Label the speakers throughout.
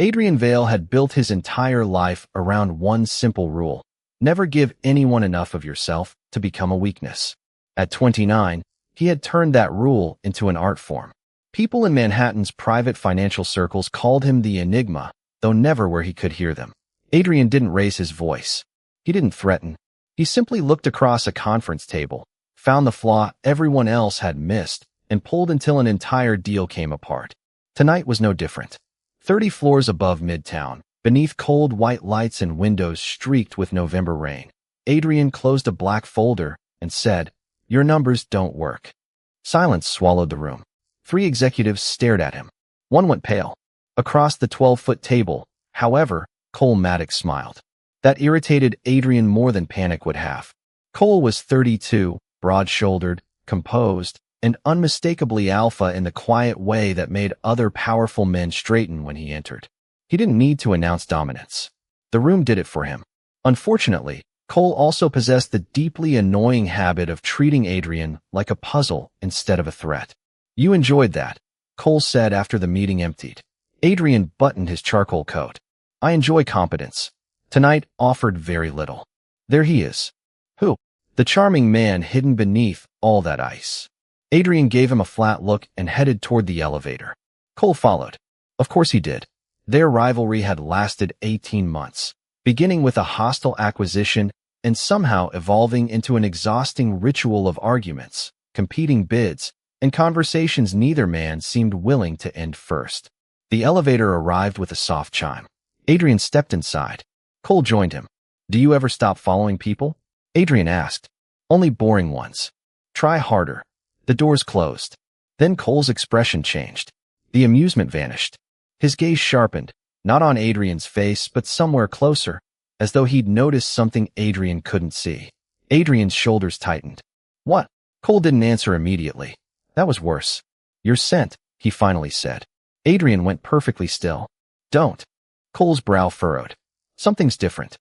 Speaker 1: Adrian Vale had built his entire life around one simple rule: never give anyone enough of yourself to become a weakness. At 29, he had turned that rule into an art form. People in Manhattan's private financial circles called him the Enigma, though never where he could hear them. Adrian didn't raise his voice. He didn't threaten. He simply looked across a conference table, found the flaw everyone else had missed, and pulled until an entire deal came apart. Tonight was no different. 30 floors above Midtown, beneath cold white lights and windows streaked with November rain, Adrian closed a black folder and said, "Your numbers don't work." Silence swallowed the room. 3 executives stared at him. One went pale. Across the 12-foot table, however, Cole Maddox smiled. That irritated Adrian more than panic would have. Cole was 32, broad-shouldered, composed, and unmistakably alpha in the quiet way that made other powerful men straighten when he entered. He didn't need to announce dominance. The room did it for him. Unfortunately, Cole also possessed the deeply annoying habit of treating Adrian like a puzzle instead of a threat. "You enjoyed that," Cole said after the meeting emptied. Adrian buttoned his charcoal coat. "I enjoy competence. Tonight offered very little." "There he is." "Who?" "The charming man hidden beneath all that ice." Adrian gave him a flat look and headed toward the elevator. Cole followed. Of course he did. Their rivalry had lasted 18 months, beginning with a hostile acquisition and somehow evolving into an exhausting ritual of arguments, competing bids, and conversations neither man seemed willing to end first. The elevator arrived with a soft chime. Adrian stepped inside. Cole joined him. "Do you ever stop following people?" Adrian asked. "Only boring ones. Try harder." The doors closed. Then Cole's expression changed. The amusement vanished. His gaze sharpened, not on Adrian's face but somewhere closer, as though he'd noticed something Adrian couldn't see. Adrian's shoulders tightened. "What?" Cole didn't answer immediately. "That was worse." "Your scent," he finally said. Adrian went perfectly still. "Don't." Cole's brow furrowed. "Something's different.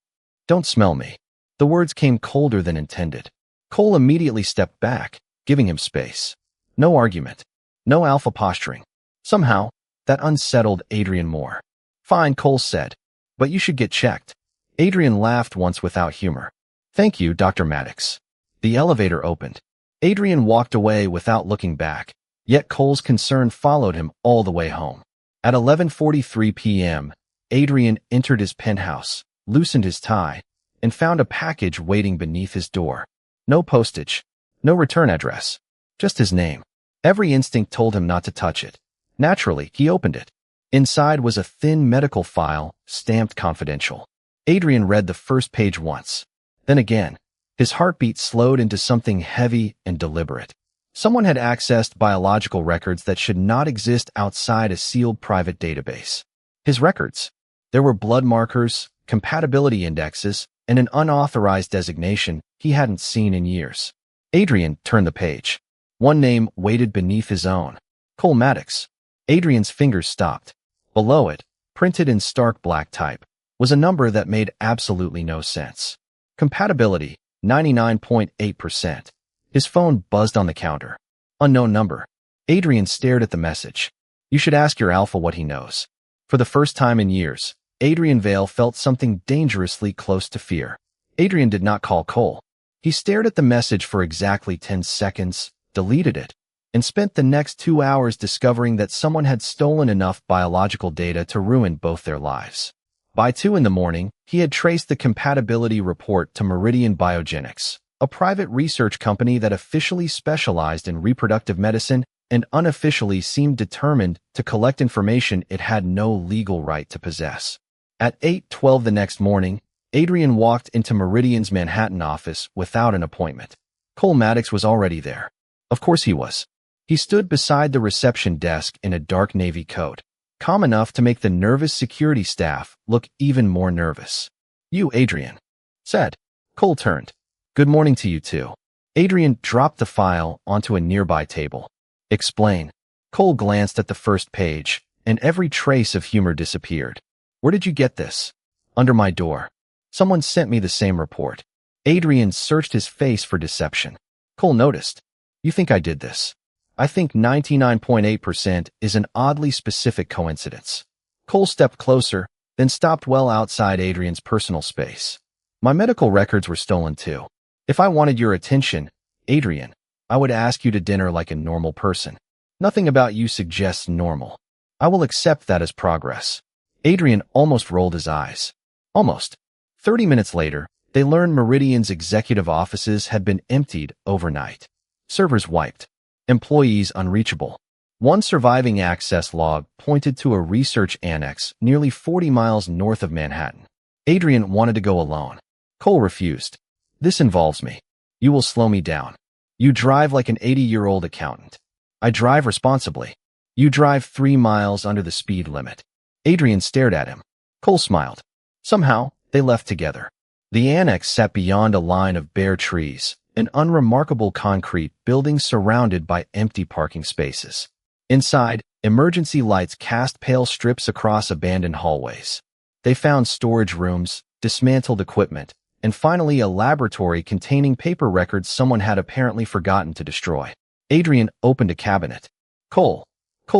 Speaker 1: Don't smell me." The words came colder than intended. Cole immediately stepped back, giving him space. No argument. No alpha posturing. Somehow, that unsettled Adrian more. "Fine," Cole said. "But you should get checked." Adrian laughed once without humor. "Thank you, Dr. Maddox." The elevator opened. Adrian walked away without looking back, yet Cole's concern followed him all the way home. At 11:43 p.m., Adrian entered his penthouse, loosened his tie, and found a package waiting beneath his door. No postage. No return address. Just his name. Every instinct told him not to touch it. Naturally, he opened it. Inside was a thin medical file, stamped confidential. Adrian read the first page once. Then again. His heartbeat slowed into something heavy and deliberate. Someone had accessed biological records that should not exist outside a sealed private database. His records. There were blood markers, compatibility indexes, and an unauthorized designation he hadn't seen in years. Adrian turned the page. One name waited beneath his own. Cole Maddox. Adrian's fingers stopped. Below it, printed in stark black type, was a number that made absolutely no sense. Compatibility, 99.8%. His phone buzzed on the counter. Unknown number. Adrian stared at the message. "You should ask your alpha what he knows." For the first time in years, Adrian Vale felt something dangerously close to fear. Adrian did not call Cole. He stared at the message for exactly 10 seconds, deleted it, and spent the next 2 hours discovering that someone had stolen enough biological data to ruin both their lives. By 2 in the morning, he had traced the compatibility report to Meridian Biogenics, a private research company that officially specialized in reproductive medicine and unofficially seemed determined to collect information it had no legal right to possess. At 8:12 the next morning, Adrian walked into Meridian's Manhattan office without an appointment. Cole Maddox was already there. Of course he was. He stood beside the reception desk in a dark navy coat, calm enough to make the nervous security staff look even more nervous. "You, Adrian," said. Cole turned. "Good morning to you too." Adrian dropped the file onto a nearby table. "Explain." Cole glanced at the first page, and every trace of humor disappeared. "Where did you get this?" "Under my door. Someone sent me the same report." Adrian searched his face for deception. Cole noticed. "You think I did this?" "I think 99.8% is an oddly specific coincidence." Cole stepped closer, then stopped well outside Adrian's personal space. My medical records were stolen too. If I wanted your attention, Adrian, I would ask you to dinner like a normal person. Nothing about you suggests normal. I will accept that as progress. Adrian almost rolled his eyes. Almost. 30 minutes later, they learned Meridian's executive offices had been emptied overnight. Servers wiped. Employees unreachable. One surviving access log pointed to a research annex nearly 40 miles north of Manhattan. Adrian wanted to go alone. Cole refused. This involves me. You will slow me down. You drive like an 80-year-old accountant. I drive responsibly. You drive 3 miles under the speed limit. Adrian stared at him. Cole smiled. Somehow, they left together. The annex sat beyond a line of bare trees, an unremarkable concrete building surrounded by empty parking spaces. Inside, emergency lights cast pale strips across abandoned hallways. They found storage rooms, dismantled equipment, and finally a laboratory containing paper records someone had apparently forgotten to destroy. Adrian opened a cabinet. Cole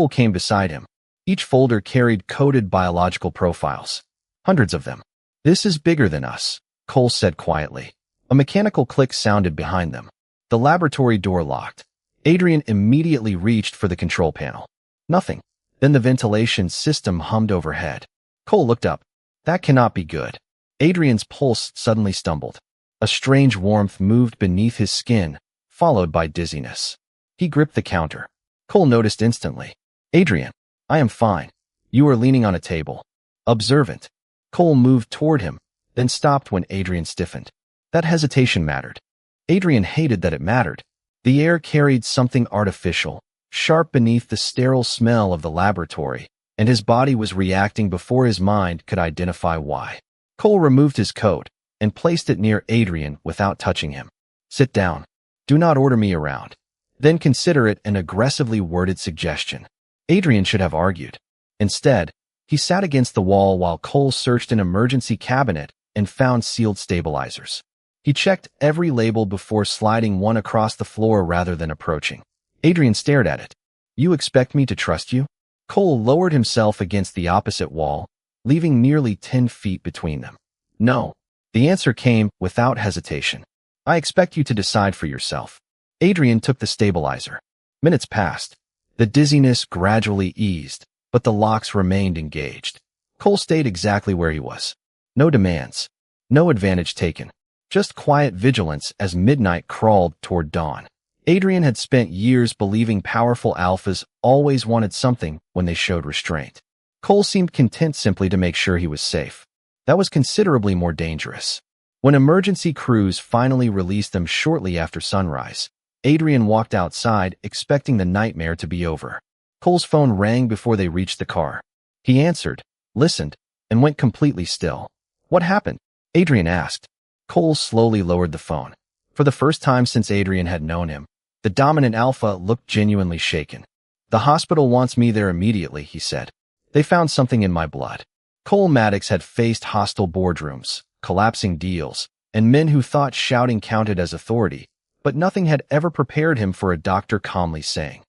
Speaker 1: came beside him. Each folder carried coded biological profiles. Hundreds of them. This is bigger than us, Cole said quietly. A mechanical click sounded behind them. The laboratory door locked. Adrian immediately reached for the control panel. Nothing. Then the ventilation system hummed overhead. Cole looked up. That cannot be good. Adrian's pulse suddenly stumbled. A strange warmth moved beneath his skin, followed by dizziness. He gripped the counter. Cole noticed instantly. Adrian, I am fine. You are leaning on a table. Observant. Cole moved toward him, then stopped when Adrian stiffened. That hesitation mattered. Adrian hated that it mattered. The air carried something artificial, sharp beneath the sterile smell of the laboratory, and his body was reacting before his mind could identify why. Cole removed his coat and placed it near Adrian without touching him. Sit down. Do not order me around. Then consider it an aggressively worded suggestion. Adrian should have argued. Instead, he sat against the wall while Cole searched an emergency cabinet and found sealed stabilizers. He checked every label before sliding one across the floor rather than approaching. Adrian stared at it. You expect me to trust you? Cole lowered himself against the opposite wall, leaving nearly 10 feet between them. No. The answer came without hesitation. I expect you to decide for yourself. Adrian took the stabilizer. Minutes passed. The dizziness gradually eased, but the locks remained engaged. Cole stayed exactly where he was. No demands. No advantage taken. Just quiet vigilance as midnight crawled toward dawn. Adrian had spent years believing powerful alphas always wanted something when they showed restraint. Cole seemed content simply to make sure he was safe. That was considerably more dangerous. When emergency crews finally released them shortly after sunrise, Adrian walked outside expecting the nightmare to be over. Cole's phone rang before they reached the car. He answered, listened, and went completely still. What happened? Adrian asked. Cole slowly lowered the phone. For the first time since Adrian had known him, the dominant alpha looked genuinely shaken. The hospital wants me there immediately, he said. They found something in my blood. Cole Maddox had faced hostile boardrooms, collapsing deals, and men who thought shouting counted as authority, but nothing had ever prepared him for a doctor calmly saying,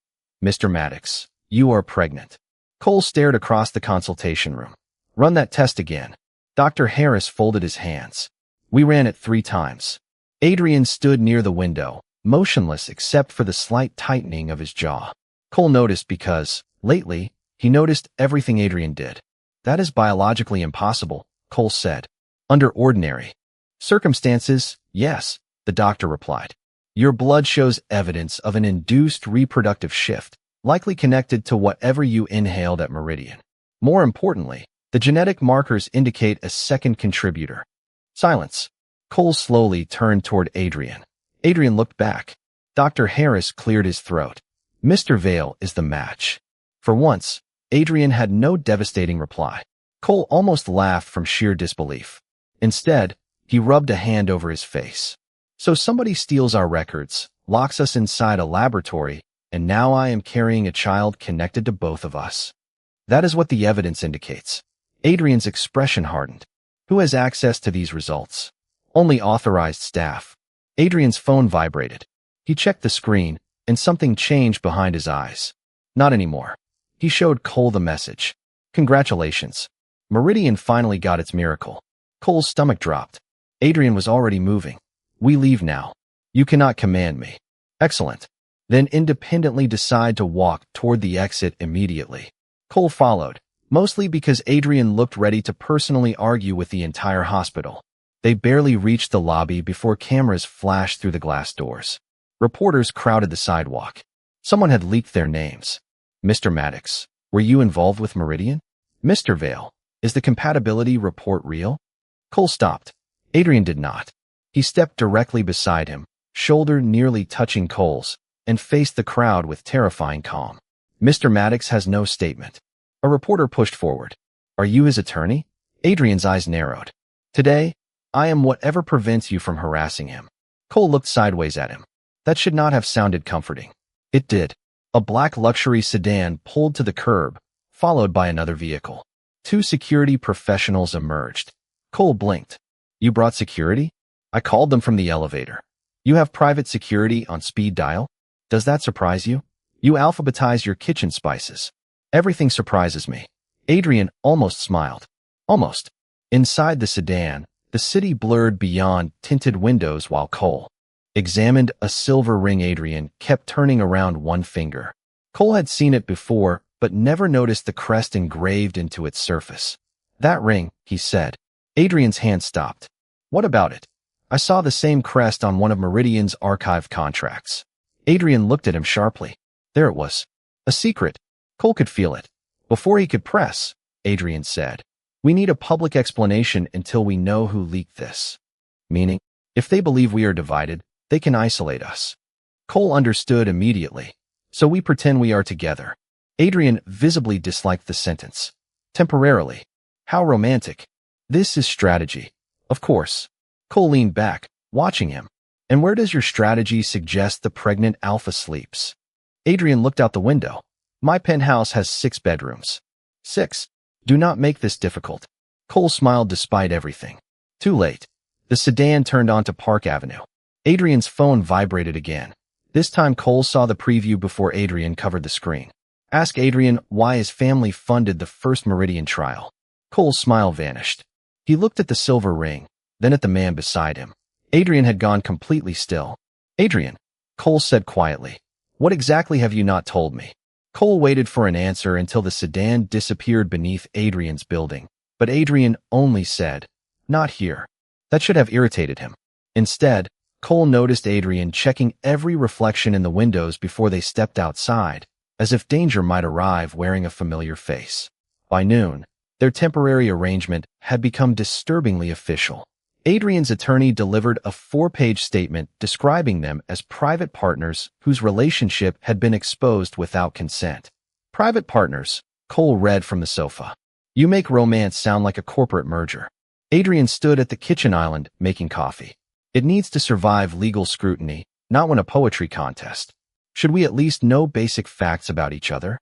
Speaker 1: Mr. Maddox, you are pregnant. Cole stared across the consultation room. Run that test again. Dr. Harris folded his hands. We ran it 3 times. Adrian stood near the window, motionless except for the slight tightening of his jaw. Cole noticed because, lately, he noticed everything Adrian did. That is biologically impossible, Cole said. Under ordinary circumstances, yes, the doctor replied. Your blood shows evidence of an induced reproductive shift, likely connected to whatever you inhaled at Meridian. More importantly, the genetic markers indicate a second contributor. Silence. Cole slowly turned toward Adrian. Adrian looked back. Dr. Harris cleared his throat. Mr. Vale is the match. For once, Adrian had no devastating reply. Cole almost laughed from sheer disbelief. Instead, he rubbed a hand over his face. So somebody steals our records, locks us inside a laboratory, and now I am carrying a child connected to both of us. That is what the evidence indicates. Adrian's expression hardened. Who has access to these results? Only authorized staff. Adrian's phone vibrated. He checked the screen, and something changed behind his eyes. Not anymore. He showed Cole the message. Congratulations. Meridian finally got its miracle. Cole's stomach dropped. Adrian was already moving. We leave now. You cannot command me. Excellent. Then independently decide to walk toward the exit immediately. Cole followed, mostly because Adrian looked ready to personally argue with the entire hospital. They barely reached the lobby before cameras flashed through the glass doors. Reporters crowded the sidewalk. Someone had leaked their names. Mr. Maddox, were you involved with Meridian? Mr. Vale, is the compatibility report real? Cole stopped. Adrian did not. He stepped directly beside him, shoulder nearly touching Cole's, and faced the crowd with terrifying calm. Mr. Maddox has no statement. A reporter pushed forward. Are you his attorney? Adrian's eyes narrowed. Today, I am whatever prevents you from harassing him. Cole looked sideways at him. That should not have sounded comforting. It did. A black luxury sedan pulled to the curb, followed by another vehicle. Two security professionals emerged. Cole blinked. You brought security? I called them from the elevator. You have private security on speed dial? Does that surprise you? You alphabetize your kitchen spices. Everything surprises me. Adrian almost smiled. Almost. Inside the sedan, the city blurred beyond tinted windows while Cole examined a silver ring. Adrian kept turning around one finger. Cole had seen it before, but never noticed the crest engraved into its surface. That ring, he said. Adrian's hand stopped. What about it? I saw the same crest on one of Meridian's archived contracts. Adrian looked at him sharply. There it was. A secret. Cole could feel it. Before he could press, Adrian said, we need a public explanation until we know who leaked this. Meaning, if they believe we are divided, they can isolate us. Cole understood immediately. So we pretend we are together. Adrian visibly disliked the sentence. Temporarily. How romantic. This is strategy. Of course. Cole leaned back, watching him. And where does your strategy suggest the pregnant alpha sleeps? Adrian looked out the window. My penthouse has 6 bedrooms. 6. Do not make this difficult. Cole smiled despite everything. Too late. The sedan turned onto Park Avenue. Adrian's phone vibrated again. This time Cole saw the preview before Adrian covered the screen. Ask Adrian why his family funded the first Meridian trial. Cole's smile vanished. He looked at the silver ring, then at the man beside him. Adrian had gone completely still. Adrian, Cole said quietly, what exactly have you not told me? Cole waited for an answer until the sedan disappeared beneath Adrian's building, but Adrian only said, not here. That should have irritated him. Instead, Cole noticed Adrian checking every reflection in the windows before they stepped outside, as if danger might arrive wearing a familiar face. By noon, their temporary arrangement had become disturbingly official. Adrian's attorney delivered a 4-page statement describing them as private partners whose relationship had been exposed without consent. Private partners, Cole read from the sofa. You make romance sound like a corporate merger. Adrian stood at the kitchen island making coffee. It needs to survive legal scrutiny, not win a poetry contest. Should we at least know basic facts about each other?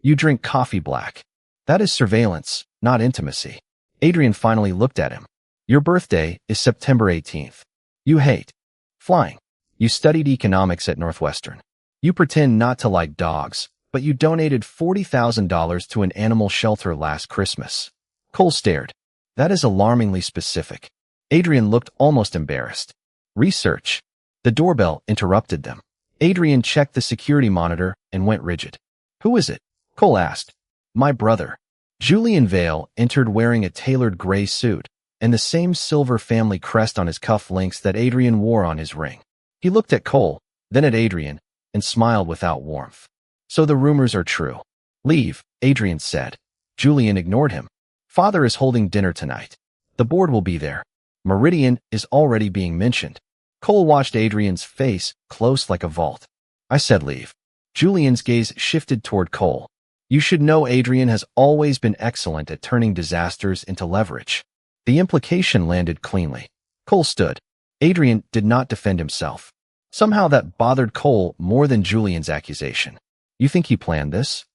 Speaker 1: You drink coffee black. That is surveillance, not intimacy. Adrian finally looked at him. Your birthday is September 18th. You hate flying. You studied economics at Northwestern. You pretend not to like dogs, but you donated $40,000 to an animal shelter last Christmas. Cole stared. That is alarmingly specific. Adrian looked almost embarrassed. Research. The doorbell interrupted them. Adrian checked the security monitor and went rigid. Who is it? Cole asked. My brother. Adrian Vale entered wearing a tailored gray suit and the same silver family crest on his cuff links that Adrian wore on his ring. He looked at Cole, then at Adrian, and smiled without warmth. So the rumors are true. Leave, Adrian said. Julian ignored him. Father is holding dinner tonight. The board will be there. Meridian is already being mentioned. Cole watched Adrian's face close like a vault. I said leave. Julian's gaze shifted toward Cole. You should know Adrian has always been excellent at turning disasters into leverage. The implication landed cleanly. Cole stood. Adrian did not defend himself. Somehow that bothered Cole more than Julian's accusation. You think he planned this?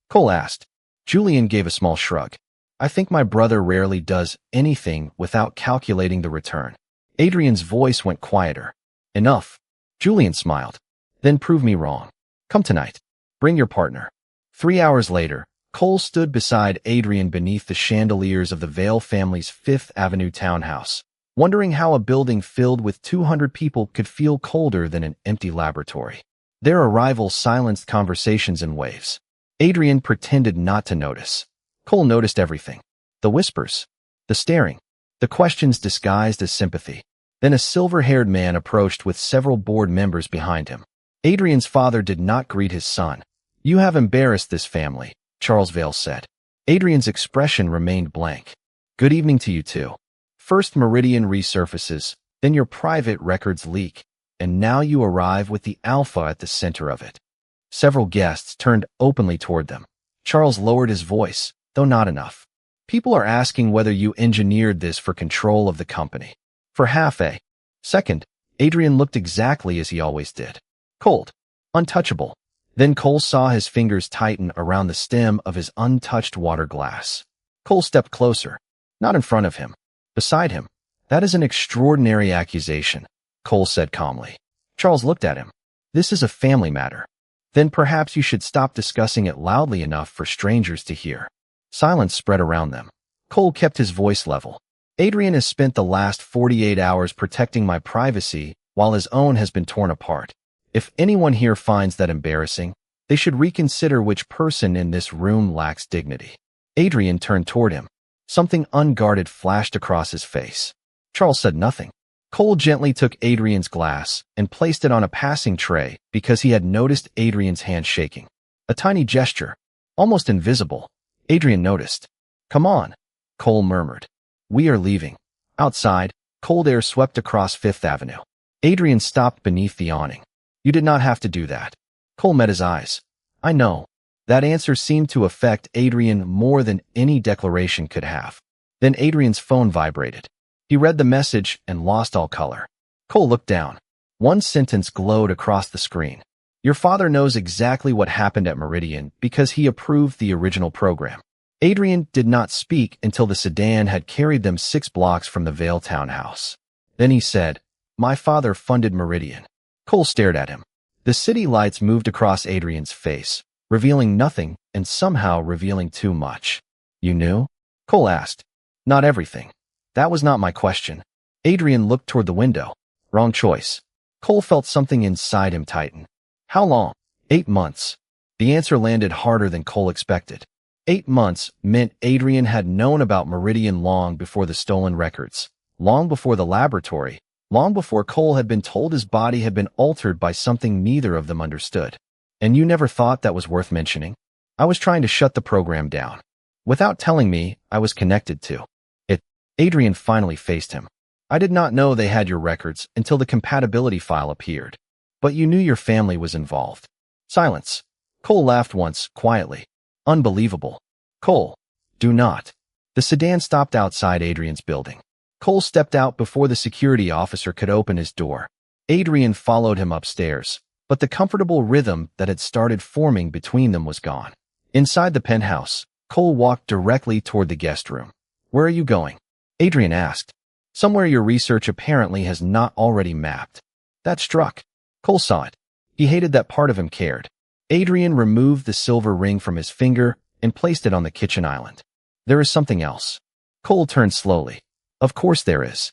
Speaker 1: Cole asked. Julian gave a small shrug. I think my brother rarely does anything without calculating the return. Adrian's voice went quieter. Enough. Julian smiled. Then prove me wrong. Come tonight. Bring your partner. 3 hours later, Cole stood beside Adrian beneath the chandeliers of the Vale family's Fifth Avenue townhouse, wondering how a building filled with 200 people could feel colder than an empty laboratory. Their arrival silenced conversations in waves. Adrian pretended not to notice. Cole noticed everything. The whispers, the staring, the questions disguised as sympathy. Then a silver-haired man approached with several board members behind him. Adrian's father did not greet his son. "You have embarrassed this family," Charles Vale said. Adrian's expression remained blank. "Good evening to you too. First Meridian resurfaces, then your private records leak, and now you arrive with the alpha at the center of it." Several guests turned openly toward them. Charles lowered his voice, though not enough. "People are asking whether you engineered this for control of the company. For half a second, Adrian looked exactly as he always did. Cold. Untouchable. Then Cole saw his fingers tighten around the stem of his untouched water glass. Cole stepped closer. Not in front of him. Beside him. "That is an extraordinary accusation," Cole said calmly. Charles looked at him. "This is a family matter. Then perhaps you should stop discussing it loudly enough for strangers to hear." Silence spread around them. Cole kept his voice level. "Adrian has spent the last 48 hours protecting my privacy while his own has been torn apart. If anyone here finds that embarrassing, they should reconsider which person in this room lacks dignity." Adrian turned toward him. Something unguarded flashed across his face. Charles said nothing. Cole gently took Adrian's glass and placed it on a passing tray because he had noticed Adrian's hand shaking. A tiny gesture, almost invisible. Adrian noticed. "Come on," Cole murmured. "We are leaving." Outside, cold air swept across Fifth Avenue. Adrian stopped beneath the awning. "You did not have to do that." Cole met his eyes. "I know." That answer seemed to affect Adrian more than any declaration could have. Then Adrian's phone vibrated. He read the message and lost all color. Cole looked down. One sentence glowed across the screen. "Your father knows exactly what happened at Meridian because he approved the original program." Adrian did not speak until the sedan had carried them 6 blocks from the Vale townhouse. Then he said, "My father funded Meridian." Cole stared at him. The city lights moved across Adrian's face, revealing nothing and somehow revealing too much. "You knew?" Cole asked. "Not everything." "That was not my question." Adrian looked toward the window. "Wrong choice." Cole felt something inside him tighten. "How long?" 8 months. The answer landed harder than Cole expected. 8 months meant Adrian had known about Meridian long before the stolen records, long before the laboratory, long before Cole had been told his body had been altered by something neither of them understood. "And you never thought that was worth mentioning?" "I was trying to shut the program down. Without telling me, I was connected to it." Adrian finally faced him. "I did not know they had your records until the compatibility file appeared. But you knew your family was involved." Silence. Cole laughed once, quietly. "Unbelievable." "Cole, do not." The sedan stopped outside Adrian's building. Cole stepped out before the security officer could open his door. Adrian followed him upstairs, but the comfortable rhythm that had started forming between them was gone. Inside the penthouse, Cole walked directly toward the guest room. "Where are you going?" Adrian asked. "Somewhere your research apparently has not already mapped." That struck. Cole saw it. He hated that part of him cared. Adrian removed the silver ring from his finger and placed it on the kitchen island. "There is something else." Cole turned slowly. "Of course there is."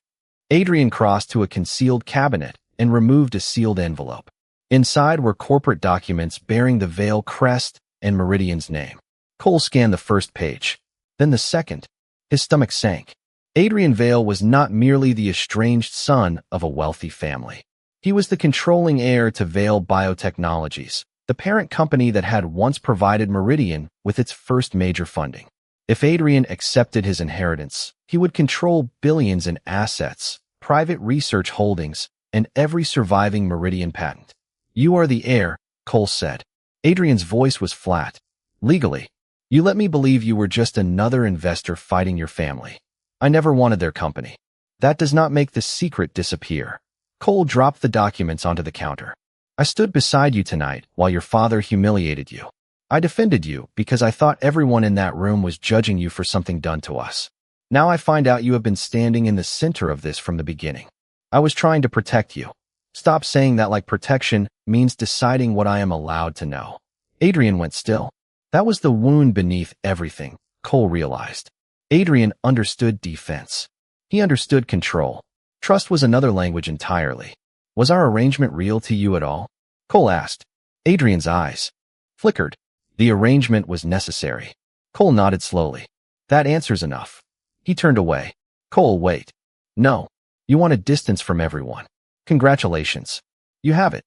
Speaker 1: Adrian crossed to a concealed cabinet and removed a sealed envelope. Inside were corporate documents bearing the Vale crest and Meridian's name. Cole scanned the first page, then the second. His stomach sank. Adrian Vale was not merely the estranged son of a wealthy family. He was the controlling heir to Vale Biotechnologies, the parent company that had once provided Meridian with its first major funding. If Adrian accepted his inheritance, he would control billions in assets, private research holdings, and every surviving Meridian patent. "You are the heir," Cole said. Adrian's voice was flat. "Legally. You let me believe you were just another investor fighting your family. I never wanted their company. That does not make the secret disappear." Cole dropped the documents onto the counter. "I stood beside you tonight while your father humiliated you. I defended you because I thought everyone in that room was judging you for something done to us. Now I find out you have been standing in the center of this from the beginning. I was trying to protect you." "Stop saying that like protection means deciding what I am allowed to know." Adrian went still. That was the wound beneath everything, Cole realized. Adrian understood defense. He understood control. Trust was another language entirely. Was our arrangement real to you at all? Cole asked. Adrian's eyes flickered. The arrangement was necessary. Cole nodded slowly. That answer's enough. He turned away. Cole, wait. No. You wanted distance from everyone. Congratulations. You have it.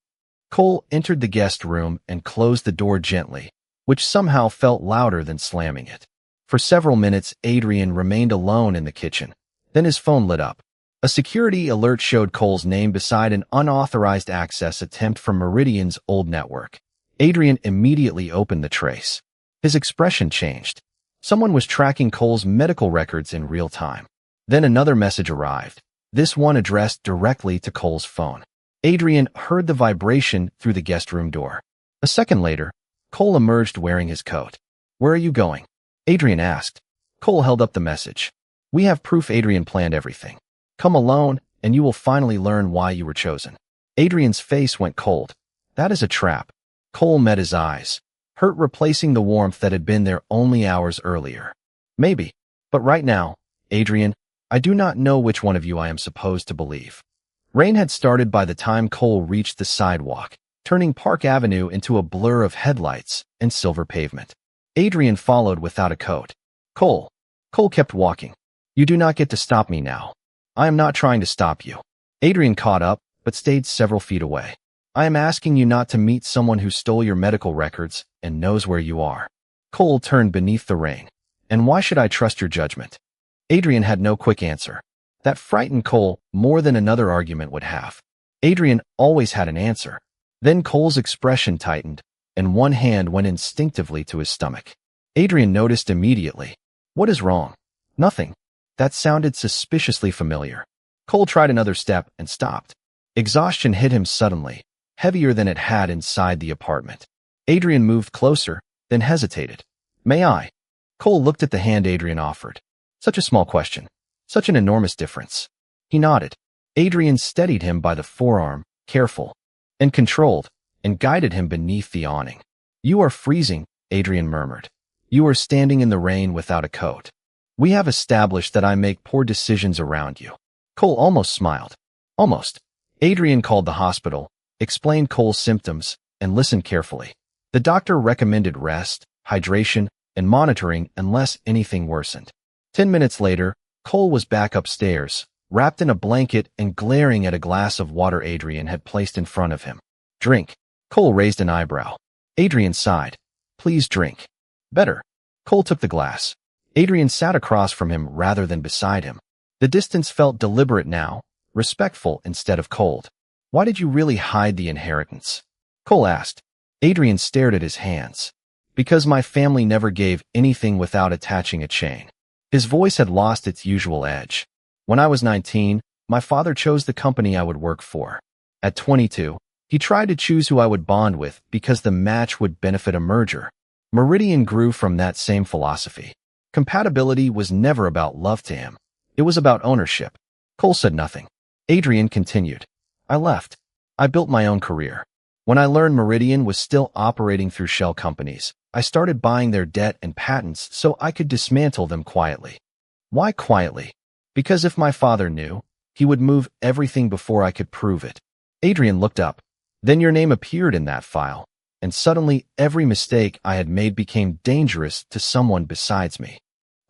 Speaker 1: Cole entered the guest room and closed the door gently, which somehow felt louder than slamming it. For several minutes, Adrian remained alone in the kitchen. Then his phone lit up. A security alert showed Cole's name beside an unauthorized access attempt from Meridian's old network. Adrian immediately opened the trace. His expression changed. Someone was tracking Cole's medical records in real time. Then another message arrived, this one addressed directly to Cole's phone. Adrian heard the vibration through the guest room door. A second later, Cole emerged wearing his coat. Where are you going? Adrian asked. Cole held up the message. We have proof Adrian planned everything. Come alone, and you will finally learn why you were chosen. Adrian's face went cold. That is a trap. Cole met his eyes, hurt replacing the warmth that had been there only hours earlier. Maybe. But right now, Adrian, I do not know which one of you I am supposed to believe. Rain had started by the time Cole reached the sidewalk, turning Park Avenue into a blur of headlights and silver pavement. Adrian followed without a coat. Cole kept walking. You do not get to stop me now. I am not trying to stop you. Adrian caught up, but stayed several feet away. I am asking you not to meet someone who stole your medical records and knows where you are. Cole turned beneath the rain. And why should I trust your judgment? Adrian had no quick answer. That frightened Cole more than another argument would have. Adrian always had an answer. Then Cole's expression tightened, and one hand went instinctively to his stomach. Adrian noticed immediately. What is wrong? Nothing. That sounded suspiciously familiar. Cole tried another step and stopped. Exhaustion hit him suddenly, heavier than it had inside the apartment. Adrian moved closer, then hesitated. May I? Cole looked at the hand Adrian offered. Such a small question. Such an enormous difference. He nodded. Adrian steadied him by the forearm, careful and controlled, and guided him beneath the awning. You are freezing, Adrian murmured. You are standing in the rain without a coat. We have established that I make poor decisions around you. Cole almost smiled. Almost. Adrian called the hospital, explained Cole's symptoms, and listened carefully. The doctor recommended rest, hydration, and monitoring unless anything worsened. 10 minutes later, Cole was back upstairs, wrapped in a blanket and glaring at a glass of water Adrian had placed in front of him. Drink. Cole raised an eyebrow. Adrian sighed. Please drink. Better. Cole took the glass. Adrian sat across from him rather than beside him. The distance felt deliberate now, respectful instead of cold. Why did you really hide the inheritance? Cole asked. Adrian stared at his hands. Because my family never gave anything without attaching a chain. His voice had lost its usual edge. When I was 19, my father chose the company I would work for. At 22, he tried to choose who I would bond with because the match would benefit a merger. Meridian grew from that same philosophy. Compatibility was never about love to him. It was about ownership. Cole said nothing. Adrian continued. I left. I built my own career. When I learned Meridian was still operating through shell companies, I started buying their debt and patents so I could dismantle them quietly. Why quietly? Because if my father knew, he would move everything before I could prove it. Adrian looked up. Then your name appeared in that file, and suddenly every mistake I had made became dangerous to someone besides me.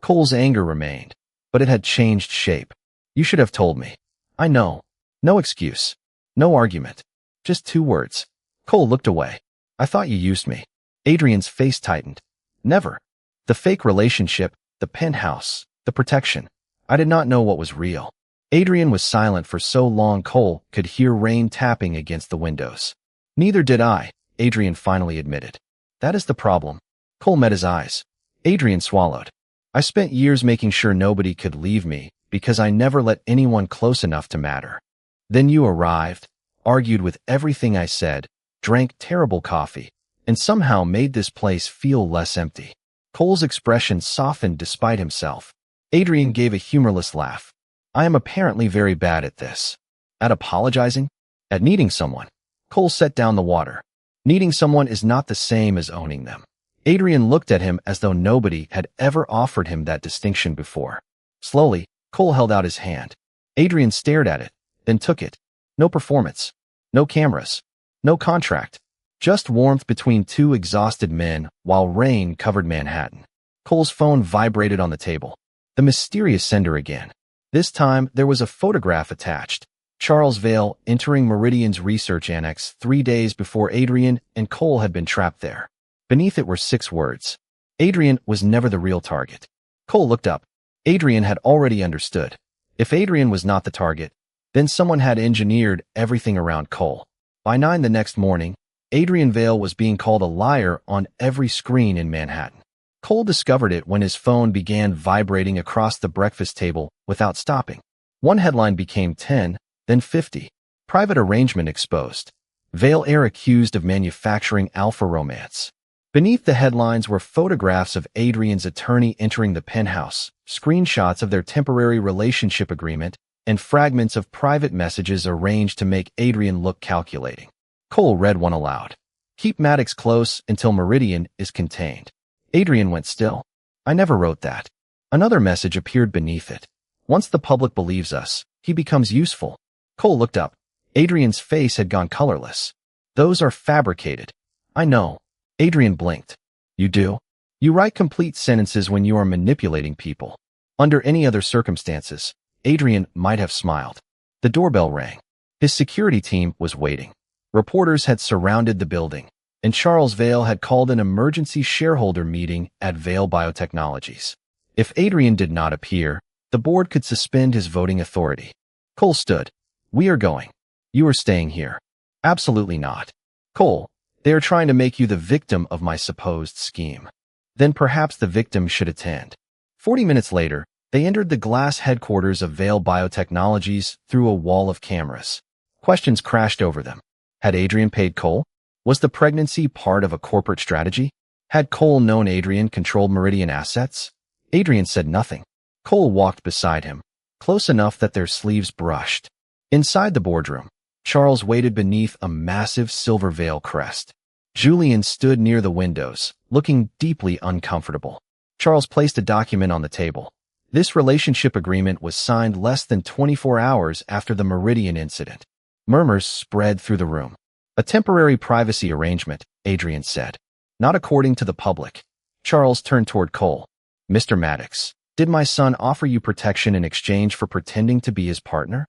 Speaker 1: Cole's anger remained, but it had changed shape. You should have told me. I know. No excuse. No argument. Just 2 words. Cole looked away. I thought you used me. Adrian's face tightened. Never. The fake relationship, the penthouse, the protection. I did not know what was real. Adrian was silent for so long Cole could hear rain tapping against the windows. Neither did I, Adrian finally admitted. That is the problem. Cole met his eyes. Adrian swallowed. I spent years making sure nobody could leave me because I never let anyone close enough to matter. Then you arrived, argued with everything I said, drank terrible coffee, and somehow made this place feel less empty. Cole's expression softened despite himself. Adrian gave a humorless laugh. I am apparently very bad at this. At apologizing? At needing someone. Cole set down the water. Needing someone is not the same as owning them. Adrian looked at him as though nobody had ever offered him that distinction before. Slowly, Cole held out his hand. Adrian stared at it, then took it. No performance. No cameras. No contract. Just warmth between two exhausted men while rain covered Manhattan. Cole's phone vibrated on the table. The mysterious sender again. This time, there was a photograph attached. Charles Vale entering Meridian's research annex 3 days before Adrian and Cole had been trapped there. Beneath it were 6 words. Adrian was never the real target. Cole looked up. Adrian had already understood. If Adrian was not the target, then someone had engineered everything around Cole. By 9 the next morning, Adrian Vale was being called a liar on every screen in Manhattan. Cole discovered it when his phone began vibrating across the breakfast table without stopping. One headline became 10, then 50. Private arrangement exposed. Vale heir accused of manufacturing alpha romance. Beneath the headlines were photographs of Adrian's attorney entering the penthouse, screenshots of their temporary relationship agreement, and fragments of private messages arranged to make Adrian look calculating. Cole read one aloud. Keep Maddox close until Meridian is contained. Adrian went still. I never wrote that. Another message appeared beneath it. Once the public believes us, he becomes useful. Cole looked up. Adrian's face had gone colorless. Those are fabricated. I know. Adrian blinked. You do? You write complete sentences when you are manipulating people. Under any other circumstances, Adrian might have smiled. The doorbell rang. His security team was waiting. Reporters had surrounded the building, and Charles Vale had called an emergency shareholder meeting at Vale Biotechnologies. If Adrian did not appear, the board could suspend his voting authority. Cole stood. We are going. You are staying here. Absolutely not. Cole, they are trying to make you the victim of my supposed scheme. Then perhaps the victim should attend. 40 minutes later, they entered the glass headquarters of Vale Biotechnologies through a wall of cameras. Questions crashed over them. Had Adrian paid Cole? Was the pregnancy part of a corporate strategy? Had Cole known Adrian controlled Meridian assets? Adrian said nothing. Cole walked beside him, close enough that their sleeves brushed. Inside the boardroom, Charles waited beneath a massive silver veil crest. Julian stood near the windows, looking deeply uncomfortable. Charles placed a document on the table. This relationship agreement was signed less than 24 hours after the Meridian incident. Murmurs spread through the room. A temporary privacy arrangement, Adrian said. Not according to the public. Charles turned toward Cole. Mr. Maddox, did my son offer you protection in exchange for pretending to be his partner?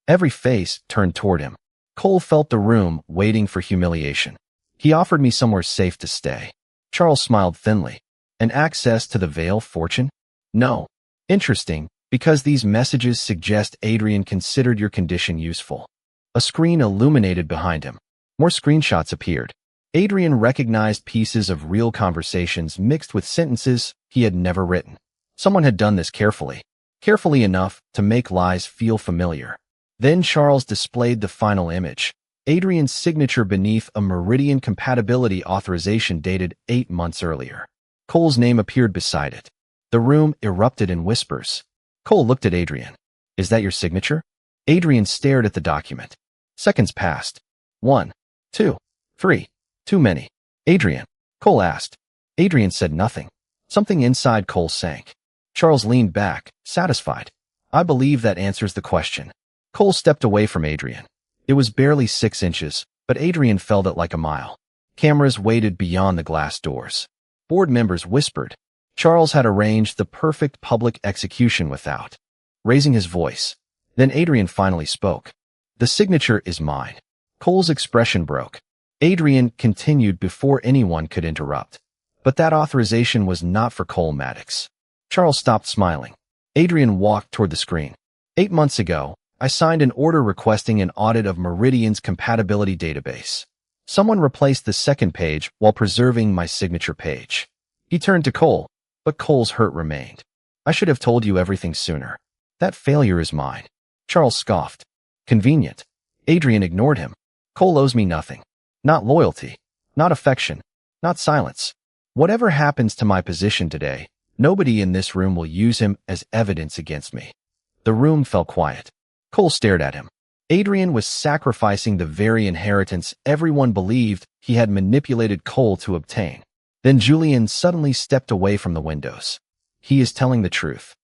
Speaker 1: Every face turned toward him. Cole felt the room waiting for humiliation. He offered me somewhere safe to stay. Charles smiled thinly. And access to the Vale fortune? No. Interesting, because these messages suggest Adrian considered your condition useful. A screen illuminated behind him. More screenshots appeared. Adrian recognized pieces of real conversations mixed with sentences he had never written. Someone had done this carefully. Carefully enough to make lies feel familiar. Then Charles displayed the final image. Adrian's signature beneath a Meridian compatibility authorization dated 8 months earlier. Cole's name appeared beside it. The room erupted in whispers. Cole looked at Adrian. Is that your signature? Adrian stared at the document. Seconds passed. 1, 2, 3. Too many. Adrian. Cole asked. Adrian said nothing. Something inside Cole sank. Charles leaned back, satisfied. I believe that answers the question. Cole stepped away from Adrian. It was barely 6 inches, but Adrian felt it like a mile. Cameras waited beyond the glass doors. Board members whispered. Charles had arranged the perfect public execution without raising his voice. Then Adrian finally spoke. The signature is mine. Cole's expression broke. Adrian continued before anyone could interrupt. But that authorization was not for Cole Maddox. Charles stopped smiling. Adrian walked toward the screen. 8 months ago, I signed an order requesting an audit of Meridian's compatibility database. Someone replaced the second page while preserving my signature page. He turned to Cole, but Cole's hurt remained. I should have told you everything sooner. That failure is mine. Charles scoffed. Convenient. Adrian ignored him. Cole owes me nothing. Not loyalty. Not affection. Not silence. Whatever happens to my position today, nobody in this room will use him as evidence against me. The room fell quiet. Cole stared at him. Adrian was sacrificing the very inheritance everyone believed he had manipulated Cole to obtain. Then Julian suddenly stepped away from the windows. He is telling the truth.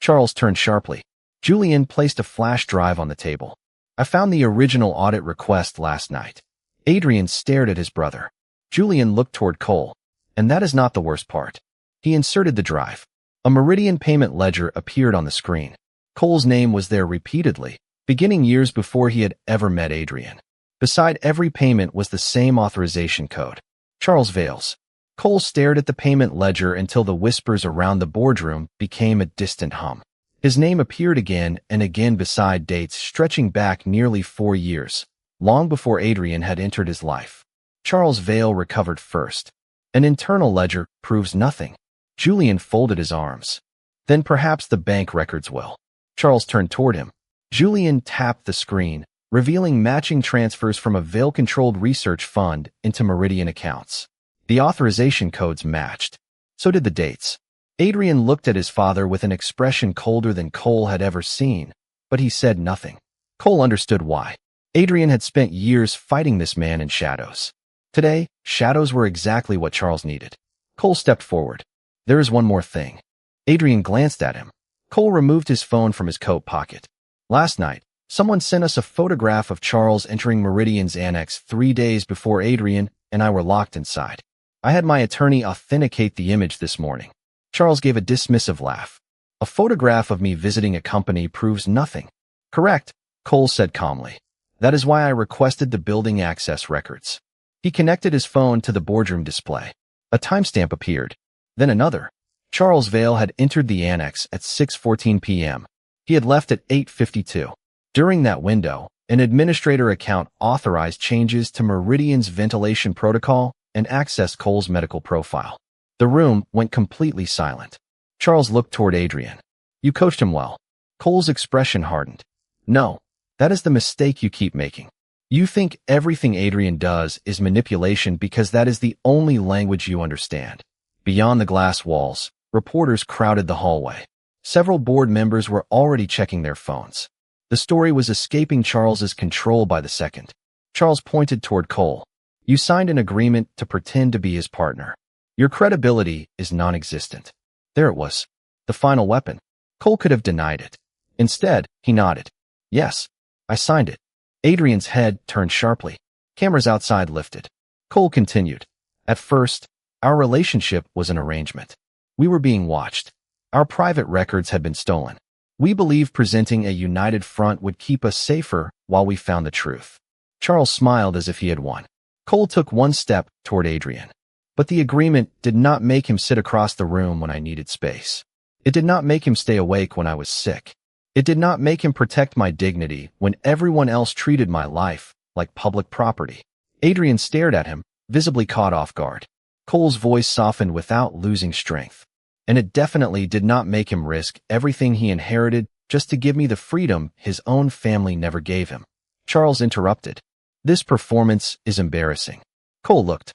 Speaker 1: Charles turned sharply. Julian placed a flash drive on the table. I found the original audit request last night. Adrian stared at his brother. Julian looked toward Cole. And that is not the worst part. He inserted the drive. A Meridian payment ledger appeared on the screen. Cole's name was there repeatedly, beginning years before he had ever met Adrian. Beside every payment was the same authorization code. Charles Vale's. Cole stared at the payment ledger until the whispers around the boardroom became a distant hum. His name appeared again and again beside dates stretching back nearly 4 years, long before Adrian had entered his life. Charles Vale recovered first. An internal ledger proves nothing. Julian folded his arms. Then perhaps the bank records will. Charles turned toward him. Julian tapped the screen, revealing matching transfers from a Vale-controlled research fund into Meridian accounts. The authorization codes matched. So did the dates. Adrian looked at his father with an expression colder than Cole had ever seen, but he said nothing. Cole understood why. Adrian had spent years fighting this man in shadows. Today, shadows were exactly what Charles needed. Cole stepped forward. There is one more thing. Adrian glanced at him. Cole removed his phone from his coat pocket. Last night, someone sent us a photograph of Charles entering Meridian's annex 3 days before Adrian and I were locked inside. I had my attorney authenticate the image this morning. Charles gave a dismissive laugh. A photograph of me visiting a company proves nothing. Correct, Cole said calmly. That is why I requested the building access records. He connected his phone to the boardroom display. A timestamp appeared. Then another. Charles Vale had entered the annex at 6:14 p.m. He had left at 8:52. During that window, an administrator account authorized changes to Meridian's ventilation protocol and accessed Cole's medical profile. The room went completely silent. Charles looked toward Adrian. You coached him well. Cole's expression hardened. No, that is the mistake you keep making. You think everything Adrian does is manipulation because that is the only language you understand. Beyond the glass walls, reporters crowded the hallway. Several board members were already checking their phones. The story was escaping Charles's control by the second. Charles pointed toward Cole. You signed an agreement to pretend to be his partner. Your credibility is non-existent. There it was. The final weapon. Cole could have denied it. Instead, he nodded. Yes, I signed it. Adrian's head turned sharply. Cameras outside lifted. Cole continued. At first, our relationship was an arrangement. We were being watched. Our private records had been stolen. We believed presenting a united front would keep us safer while we found the truth. Charles smiled as if he had won. Cole took one step toward Adrian. But the agreement did not make him sit across the room when I needed space. It did not make him stay awake when I was sick. It did not make him protect my dignity when everyone else treated my life like public property. Adrian stared at him, visibly caught off guard. Cole's voice softened without losing strength. And it definitely did not make him risk everything he inherited just to give me the freedom his own family never gave him. Charles interrupted. This performance is embarrassing. Cole looked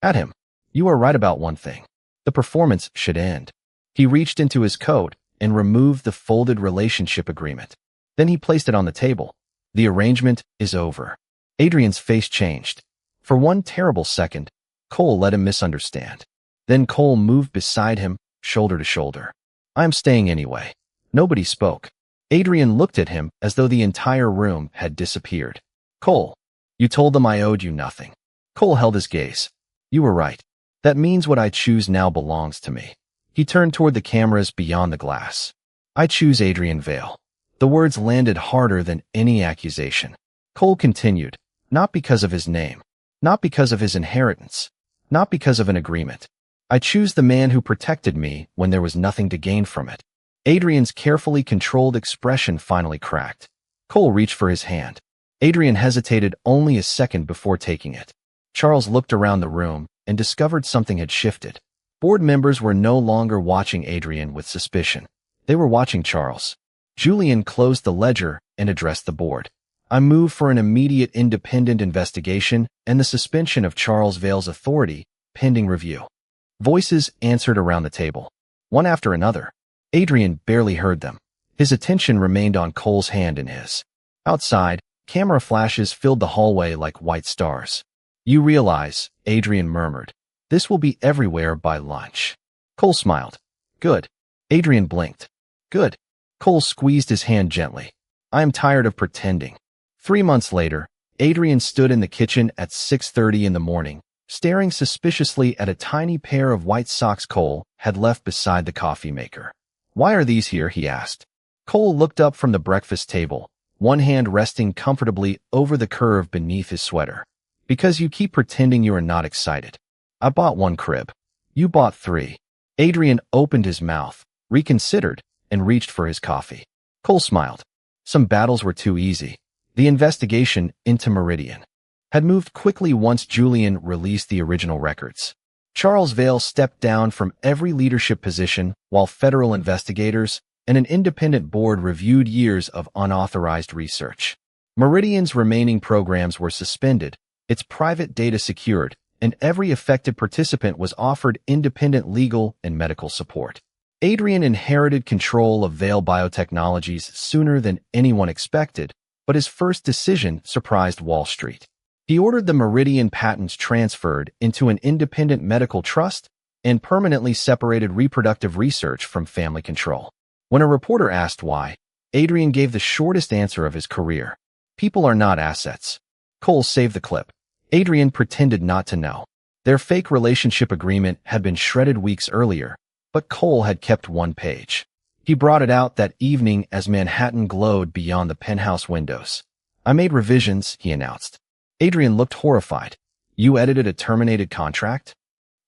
Speaker 1: at him. You are right about one thing. The performance should end. He reached into his coat and removed the folded relationship agreement. Then he placed it on the table. The arrangement is over. Adrian's face changed. For one terrible second, Cole let him misunderstand. Then Cole moved beside him, shoulder to shoulder. I'm staying anyway. Nobody spoke. Adrian looked at him as though the entire room had disappeared. Cole, you told them I owed you nothing. Cole held his gaze. You were right. That means what I choose now belongs to me. He turned toward the cameras beyond the glass. I choose Adrian Vale. The words landed harder than any accusation. Cole continued, not because of his name, not because of his inheritance, not because of an agreement. I choose the man who protected me when there was nothing to gain from it. Adrian's carefully controlled expression finally cracked. Cole reached for his hand. Adrian hesitated only a second before taking it. Charles looked around the room and discovered something had shifted. Board members were no longer watching Adrian with suspicion. They were watching Charles. Julian closed the ledger and addressed the board. I move for an immediate independent investigation and the suspension of Charles Vale's authority, pending review. Voices answered around the table, one after another. Adrian barely heard them. His attention remained on Cole's hand in his. Outside, camera flashes filled the hallway like white stars. You realize, Adrian murmured, This will be everywhere by lunch. Cole smiled. Good. Adrian blinked. Good. Cole squeezed his hand gently. I am tired of pretending. 3 months later, Adrian stood in the kitchen at 6:30 in the morning, staring suspiciously at a tiny pair of white socks Cole had left beside the coffee maker. Why are these here? He asked. Cole looked up from the breakfast table, one hand resting comfortably over the curve beneath his sweater. Because you keep pretending you are not excited. I bought 1 crib. You bought 3. Adrian opened his mouth, reconsidered, and reached for his coffee. Cole smiled. Some battles were too easy. The investigation into Meridian had moved quickly once Julian released the original records. Charles Vale stepped down from every leadership position while federal investigators and an independent board reviewed years of unauthorized research. Meridian's remaining programs were suspended, its private data secured, and every affected participant was offered independent legal and medical support. Adrian inherited control of Vale Biotechnologies sooner than anyone expected, but his first decision surprised Wall Street. He ordered the Meridian patents transferred into an independent medical trust and permanently separated reproductive research from family control. When a reporter asked why, Adrian gave the shortest answer of his career. People are not assets. Cole saved the clip. Adrian pretended not to know. Their fake relationship agreement had been shredded weeks earlier, but Cole had kept 1 page. He brought it out that evening as Manhattan glowed beyond the penthouse windows. I made revisions, he announced. Adrian looked horrified. You edited a terminated contract?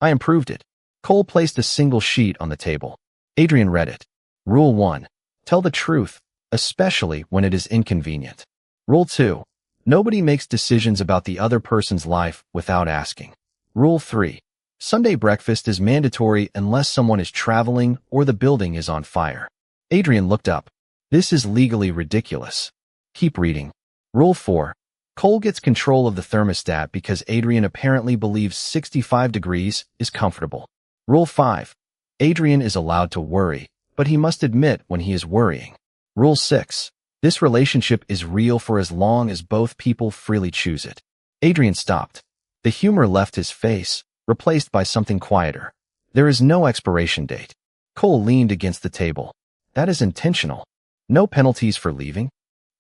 Speaker 1: I improved it. Cole placed a single sheet on the table. Adrian read it. Rule 1. Tell the truth, especially when it is inconvenient. Rule 2. Nobody makes decisions about the other person's life without asking. Rule 3. Sunday breakfast is mandatory unless someone is traveling or the building is on fire. Adrian looked up. This is legally ridiculous. Keep reading. Rule 4. Cole gets control of the thermostat because Adrian apparently believes 65 degrees is comfortable. Rule 5. Adrian is allowed to worry, but he must admit when he is worrying. Rule 6. This relationship is real for as long as both people freely choose it. Adrian stopped. The humor left his face, replaced by something quieter. There is no expiration date. Cole leaned against the table. That is intentional. No penalties for leaving?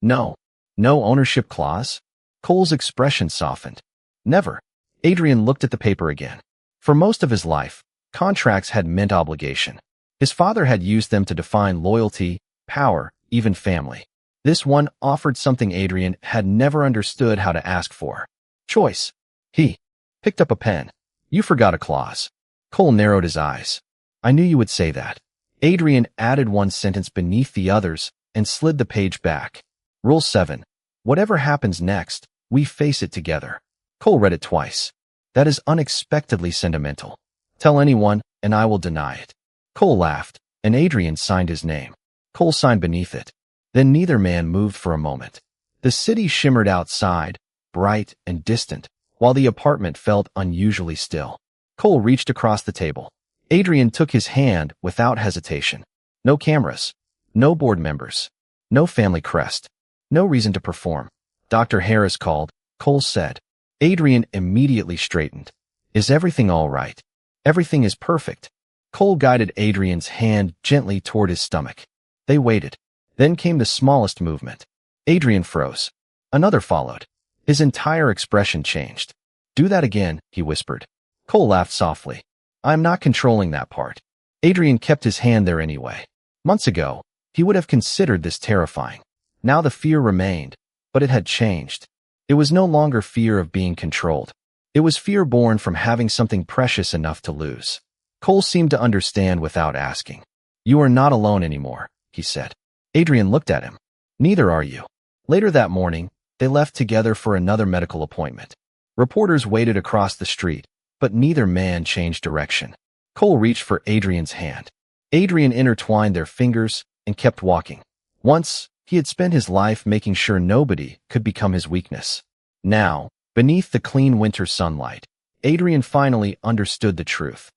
Speaker 1: No. No ownership clause? Cole's expression softened. Never. Adrian looked at the paper again. For most of his life, contracts had meant obligation. His father had used them to define loyalty, power, even family. This one offered something Adrian had never understood how to ask for. Choice. He picked up a pen. You forgot a clause. Cole narrowed his eyes. I knew you would say that. Adrian added 1 sentence beneath the others and slid the page back. Rule 7. Whatever happens next, we face it together. Cole read it twice. That is unexpectedly sentimental. Tell anyone, and I will deny it. Cole laughed, and Adrian signed his name. Cole signed beneath it. Then neither man moved for a moment. The city shimmered outside, bright and distant, while the apartment felt unusually still. Cole reached across the table. Adrian took his hand without hesitation. No cameras. No board members. No family crest. No reason to perform. Dr. Harris called, Cole said. Adrian immediately straightened. Is everything all right? Everything is perfect. Cole guided Adrian's hand gently toward his stomach. They waited. Then came the smallest movement. Adrian froze. Another followed. His entire expression changed. Do that again, he whispered. Cole laughed softly. I'm not controlling that part. Adrian kept his hand there anyway. Months ago, he would have considered this terrifying. Now the fear remained, but it had changed. It was no longer fear of being controlled. It was fear born from having something precious enough to lose. Cole seemed to understand without asking. You are not alone anymore, he said. Adrian looked at him. Neither are you. Later that morning, they left together for another medical appointment. Reporters waited across the street, but neither man changed direction. Cole reached for Adrian's hand. Adrian intertwined their fingers and kept walking. Once, he had spent his life making sure nobody could become his weakness. Now, beneath the clean winter sunlight, Adrian finally understood the truth.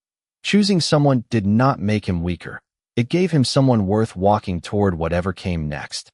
Speaker 1: Choosing someone did not make him weaker. It gave him someone worth walking toward whatever came next.